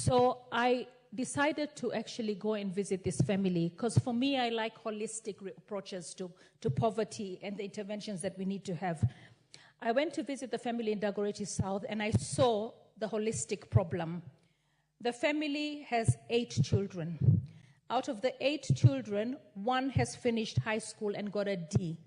So I decided to actually go and visit this family, because for me, I like holistic approaches to poverty and the interventions that we need to have. I went to visit the family in Dagoretti South, and I saw the holistic problem. The family has 8 children. Out of the 8 children, 1 has finished high school and got a D.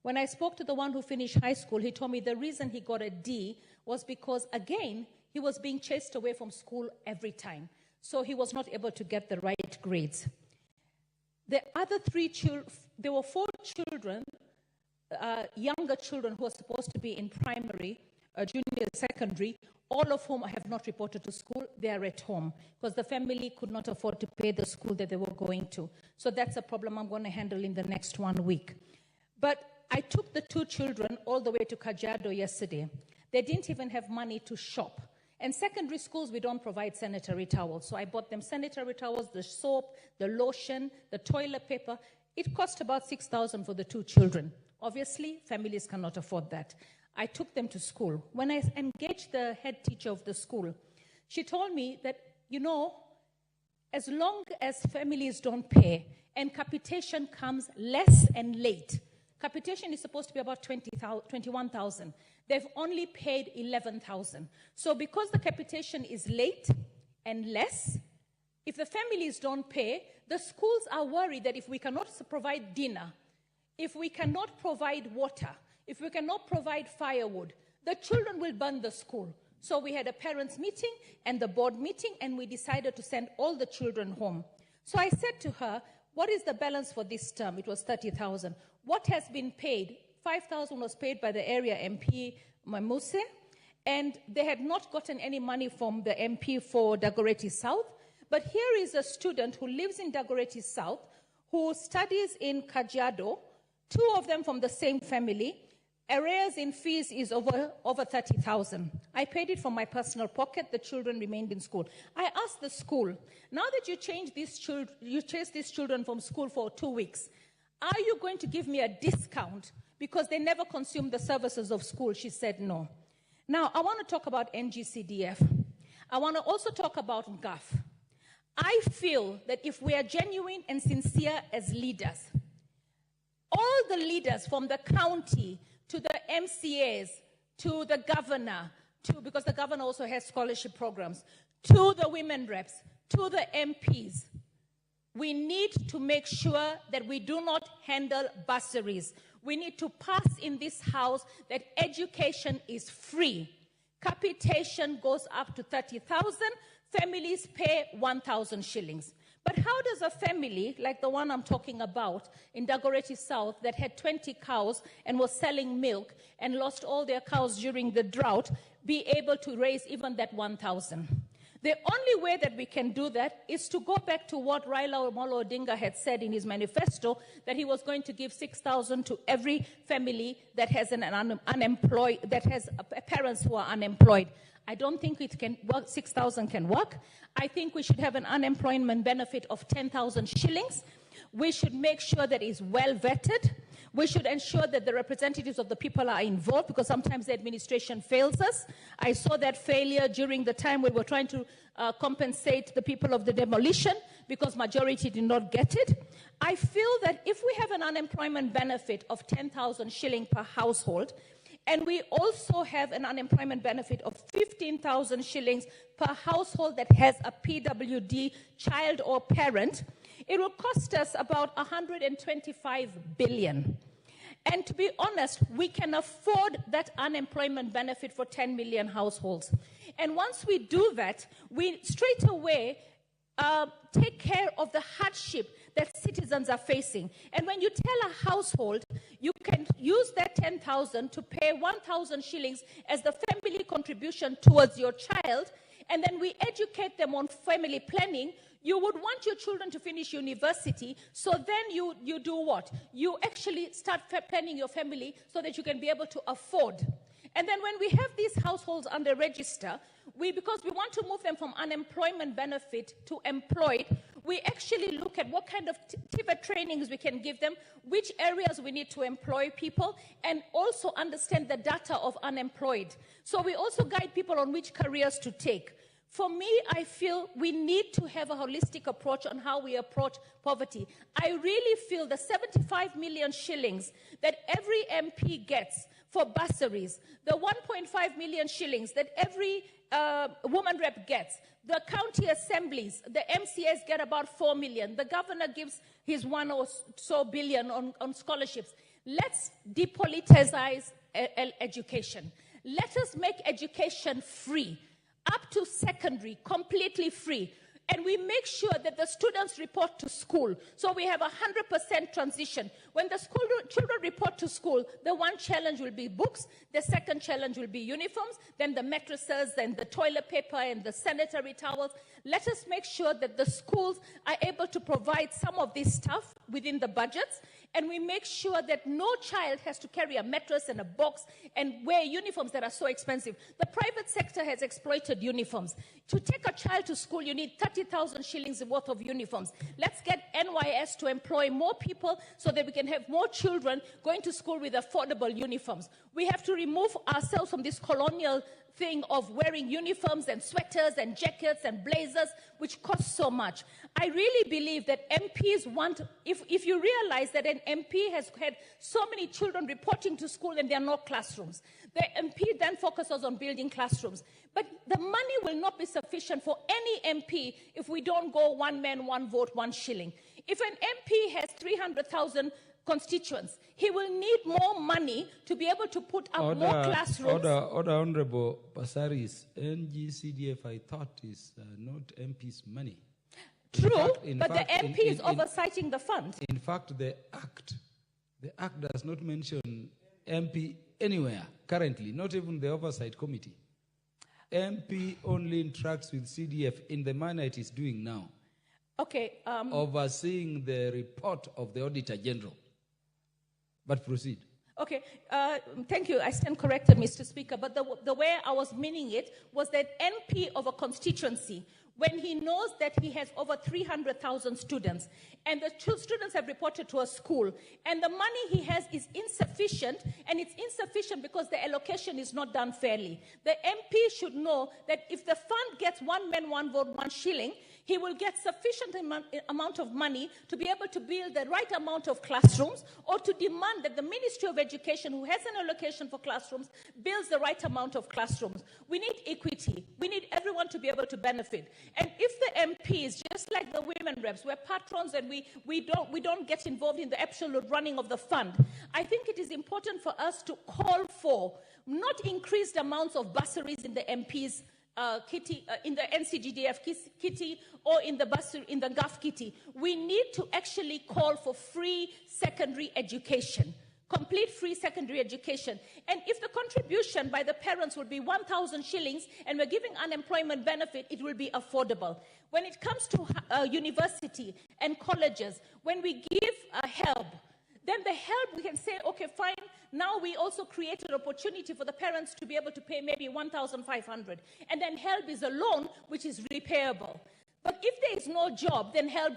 When I spoke to the one who finished high school, he told me the reason he got a D was because, again, he was being chased away from school every time. So he was not able to get the right grades. The other 3 children, there were 4 children, younger children who are supposed to be in primary, junior, secondary, all of whom have not reported to school. They are at home because the family could not afford to pay the school that they were going to. So that's a problem I'm going to handle in the next 1 week. But I took the 2 children all the way to Kajiado yesterday. They didn't even have money to shop. And secondary schools, we don't provide sanitary towels. So I bought them sanitary towels, the soap, the lotion, the toilet paper. It cost about 6,000 for the 2 children. Obviously, families cannot afford that. I took them to school. When I engaged the head teacher of the school, she told me that, you know, as long as families don't pay and capitation comes less and late, capitation is supposed to be about 21,000. They've only paid 11,000. So because the capitation is late and less, if the families don't pay, the schools are worried that if we cannot provide dinner, if we cannot provide water, if we cannot provide firewood, the children will burn the school. So we had a parents' meeting and the board meeting, and we decided to send all the children home. So I said to her, what is the balance for this term? It was 30,000. What has been paid? 5,000 was paid by the area MP, Mamuse, and they had not gotten any money from the MP for Dagoretti South. But here is a student who lives in Dagoretti South, who studies in Kajiado, 2 of them from the same family. Arrears in fees is over 30,000. I paid it from my personal pocket. The children remained in school. I asked the school, now that you chase these children from school for 2 weeks, are you going to give me a discount because they never consume the services of school? She said no. Now, I want to talk about NGCDF. I want to also talk about GAF. I feel that if we are genuine and sincere as leaders, all the leaders from the county to the MCAs, to the governor, because the governor also has scholarship programs, to the women reps, to the MPs, we need to make sure that we do not handle bursaries. We need to pass in this house that education is free. Capitation goes up to 30,000. Families pay 1,000 shillings. But how does a family, like the one I'm talking about in Dagoretti South, that had 20 cows and was selling milk and lost all their cows during the drought, be able to raise even that 1,000? The only way that we can do that is to go back to what Raila Odinga had said in his manifesto, that he was going to give 6,000 to every family that has that has parents who are unemployed. I don't think it can work. 6,000 can work. I think we should have an unemployment benefit of 10,000 shillings. We should make sure that it's well vetted. We should ensure that the representatives of the people are involved, because sometimes the administration fails us. I saw that failure during the time we were trying to compensate the people of the demolition, because majority did not get it. I feel that if we have an unemployment benefit of 10,000 shilling per household, and we also have an unemployment benefit of 15,000 shillings per household that has a PWD child or parent, it will cost us about 125 billion. And to be honest, we can afford that unemployment benefit for 10 million households. And once we do that, we straight away take care of the hardship that citizens are facing. And when you tell a household, you can use that 10,000 to pay 1,000 shillings as the family contribution towards your child, and then we educate them on family planning. You would want your children to finish university, so then you do what? You actually start planning your family so that you can be able to afford. And then when we have these households under register, because we want to move them from unemployment benefit to employed, we actually look at what kind of TVET trainings we can give them, which areas we need to employ people, and also understand the data of unemployed. So we also guide people on which careers to take. For me, I feel we need to have a holistic approach on how we approach poverty. I really feel the 75 million shillings that every MP gets for bursaries, the 1.5 million shillings that every woman rep gets, the county assemblies, the MCAs get about 4 million, the governor gives his 1 or so billion on scholarships. Let's depoliticize education. Let us make education free, up to secondary, completely free. And we make sure that the students report to school. So we have 100% transition. When the children report to school, the one challenge will be books, the second challenge will be uniforms, then the mattresses and the toilet paper and the sanitary towels. Let us make sure that the schools are able to provide some of this stuff within the budgets, and we make sure that no child has to carry a mattress and a box and wear uniforms that are so expensive. The private sector has exploited uniforms. To take a child to school, you need 30,000 shillings worth of uniforms. Let's get NYS to employ more people so that we can have more children going to school with affordable uniforms. We have to remove ourselves from this colonial thing of wearing uniforms and sweaters and jackets and blazers, which cost so much. I really believe that MPs want, if you realize that an MP has had so many children reporting to school and there are no classrooms, the MP then focuses on building classrooms. But the money will not be sufficient for any MP if we don't go one man, one vote, one shilling. If an MP has 300,000 constituents, he will need more money to be able to put up more classrooms. Order, Honorable Passaris, NGCDF, I thought, is not MP's money. True, but the MP is oversighting the fund. In fact, the Act does not mention MP anywhere currently, not even the Oversight Committee. MP only interacts with CDF in the manner it is doing now. Okay. Overseeing the report of the Auditor General. But proceed. Okay, thank you. I stand corrected, Mr. Speaker. But the way I was meaning it was that MP of a constituency, when he knows that he has over 300,000 students, and the students have reported to a school, and the money he has is insufficient, and it's insufficient because the allocation is not done fairly. The MP should know that if the fund gets one man, one vote, one shilling, he will get sufficient amount of money to be able to build the right amount of classrooms, or to demand that the Ministry of Education, who has an allocation for classrooms, builds the right amount of classrooms. We need equity. We need everyone to be able to benefit. And if the MPs, just like the women reps, we're patrons and we don't get involved in the absolute running of the fund, I think it is important for us to call for not increased amounts of bursaries in the MPs' kitty, in the NCGDF kitty, or in the GAF kitty. We need to actually call for free secondary education, complete free secondary education. And if the contribution by the parents will be 1,000 shillings and we're giving unemployment benefit, it will be affordable. When it comes to university and colleges, when we give help, then the help, we can say, okay, fine, now we also create an opportunity for the parents to be able to pay maybe 1,500. And then help is a loan which is repayable. But if there is no job, then help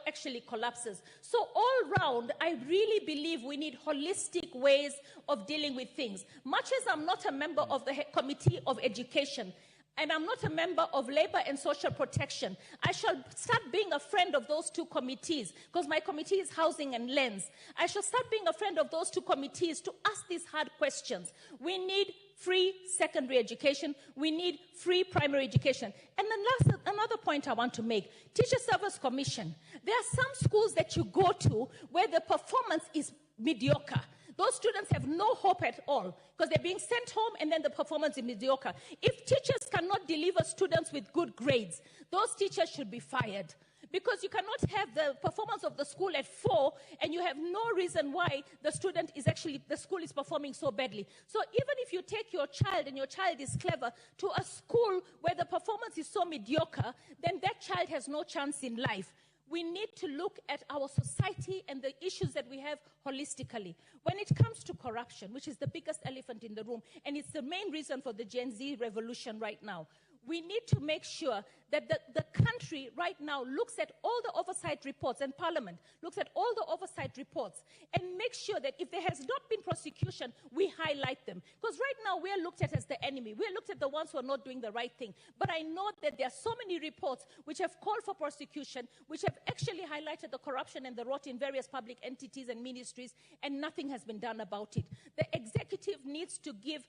actually collapses. So all round, I really believe we need holistic ways of dealing with things. Much as I'm not a member of the Committee of Education, and I'm not a member of Labor and Social Protection, I shall start being a friend of those two committees, because my committee is Housing and Lands. I shall start being a friend of those two committees to ask these hard questions. We need free secondary education. We need free primary education. And then another point I want to make, Teacher Service Commission. There are some schools that you go to where the performance is mediocre. Those students have no hope at all because they're being sent home and then the performance is mediocre. If teachers cannot deliver students with good grades, those teachers should be fired. Because you cannot have the performance of the school at 4 and you have no reason why the school is performing so badly. So even if you take your child and your child is clever to a school where the performance is so mediocre, then that child has no chance in life. We need to look at our society and the issues that we have holistically. When it comes to corruption, which is the biggest elephant in the room, and it's the main reason for the Gen Z revolution right now, we need to make sure that the country right now looks at all the oversight reports, and Parliament looks at all the oversight reports and make sure that if there has not been prosecution, we highlight them. Because right now we are looked at as the enemy. We are looked at the ones who are not doing the right thing. But I know that there are so many reports which have called for prosecution, which have actually highlighted the corruption and the rot in various public entities and ministries, and nothing has been done about it. The executive needs to give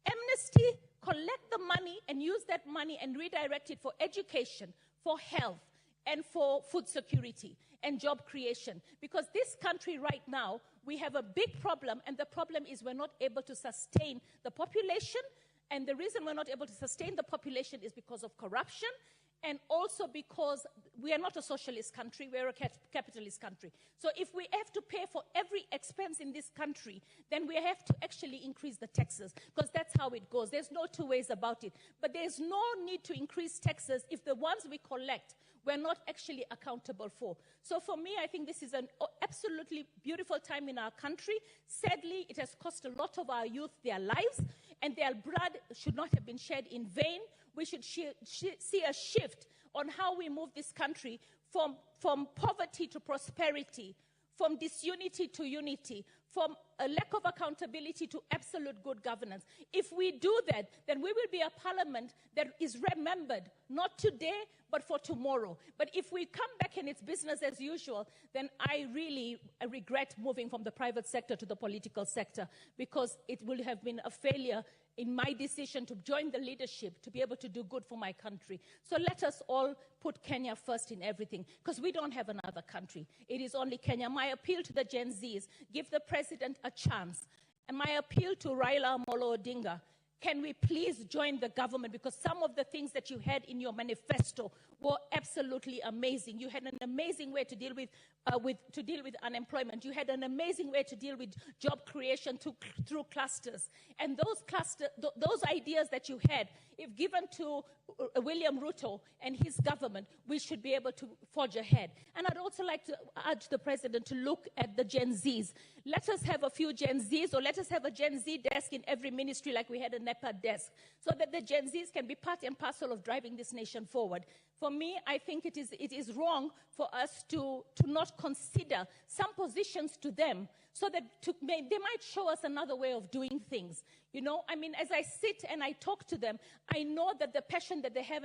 amnesty, collect the money and use that money and redirect it for education, for health, and for food security and job creation. Because this country right now, we have a big problem, and the problem is we're not able to sustain the population. And the reason we're not able to sustain the population is because of corruption, and also because we are not a socialist country, we're a capitalist country. So if we have to pay for every expense in this country, then we have to actually increase the taxes, because that's how it goes. There's no two ways about it. But there's no need to increase taxes if the ones we collect we're not actually accountable for. So for me, I think this is an absolutely beautiful time in our country. Sadly, it has cost a lot of our youth their lives, and their blood should not have been shed in vain. We should see a shift on how we move this country from poverty to prosperity, from disunity to unity, from a lack of accountability to absolute good governance. If we do that, then we will be a parliament that is remembered, not today, but for tomorrow. But if we come back and it's business as usual, then I really regret moving from the private sector to the political sector, because it will have been a failure in my decision to join the leadership to be able to do good for my country. So let us all put Kenya first in everything, because we don't have another country. It is only Kenya. My appeal to the Gen Zs, give the president a chance. And my appeal to Raila Odinga, can we please join the government? Because some of the things that you had in your manifesto were absolutely amazing. You had an amazing way to deal with unemployment. You had an amazing way to deal with job creation through clusters. And those ideas that you had, if given to William Ruto and his government, we should be able to forge ahead. And I'd also like to urge the president to look at the Gen Zs. Let us have a few Gen Zs, or let us have a Gen Z desk in every ministry like we had a NEPA desk, so that the Gen Zs can be part and parcel of driving this nation forward. For me, I think it is wrong for us to not consider some positions to them, so that they might show us another way of doing things. You know, I mean, as I sit and I talk to them, I know that the passion that they have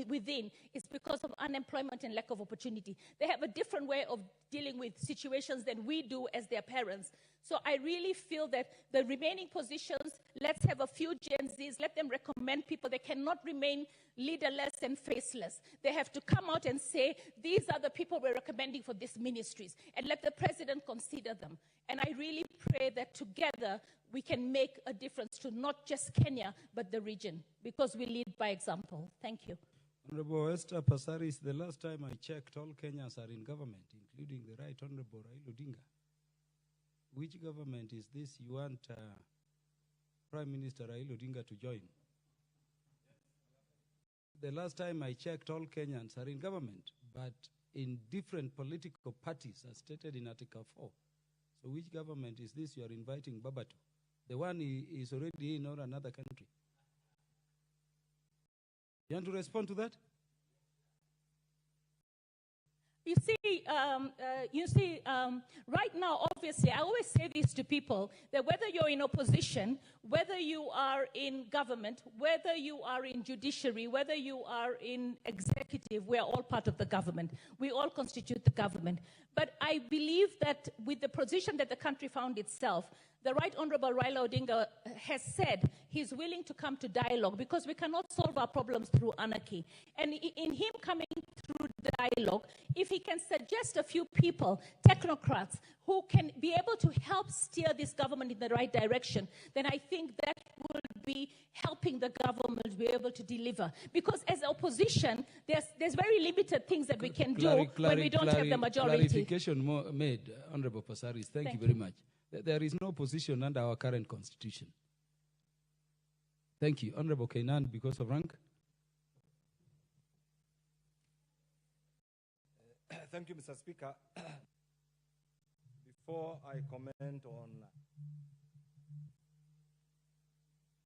within is because of unemployment and lack of opportunity. They have a different way of dealing with situations than we do as their parents. So I really feel that the remaining positions, let's have a few Gen Zs, let them recommend people. They cannot remain leaderless and faceless. They have to come out and say, these are the people we're recommending for these ministries, and let the president consider them. And I really pray that together we can make a difference to not just Kenya, but the region, because we lead by example. Thank you. Honorable Esther Passaris, the last time I checked, all Kenyans are in government, including the Right Honorable Raila Odinga. Which government is this you want Prime Minister Raila Odinga to join? The last time I checked, all Kenyans are in government, but in different political parties as stated in Article 4. So which government is this you are inviting Baba to? The one is already in or another country? You want to respond to that? You see, right now, obviously, I always say this to people, that whether you're in opposition, whether you are in government, whether you are in judiciary, whether you are in executive, we're all part of the government. We all constitute the government. But I believe that with the position that the country found itself, the Right Honorable Raila Odinga has said he's willing to come to dialogue, because we cannot solve our problems through anarchy. And in him coming through dialogue, if he can suggest a few people, technocrats, who can be able to help steer this government in the right direction, then I think that will be helping the government to be able to deliver. Because as opposition, there's very limited things that we can do when we don't have the majority. Clarification made, Honorable Passaris. Thank you very much. There is no position under our current constitution. Thank you. Honorable Kainan, because of rank. Thank you, Mr. Speaker. Before I comment on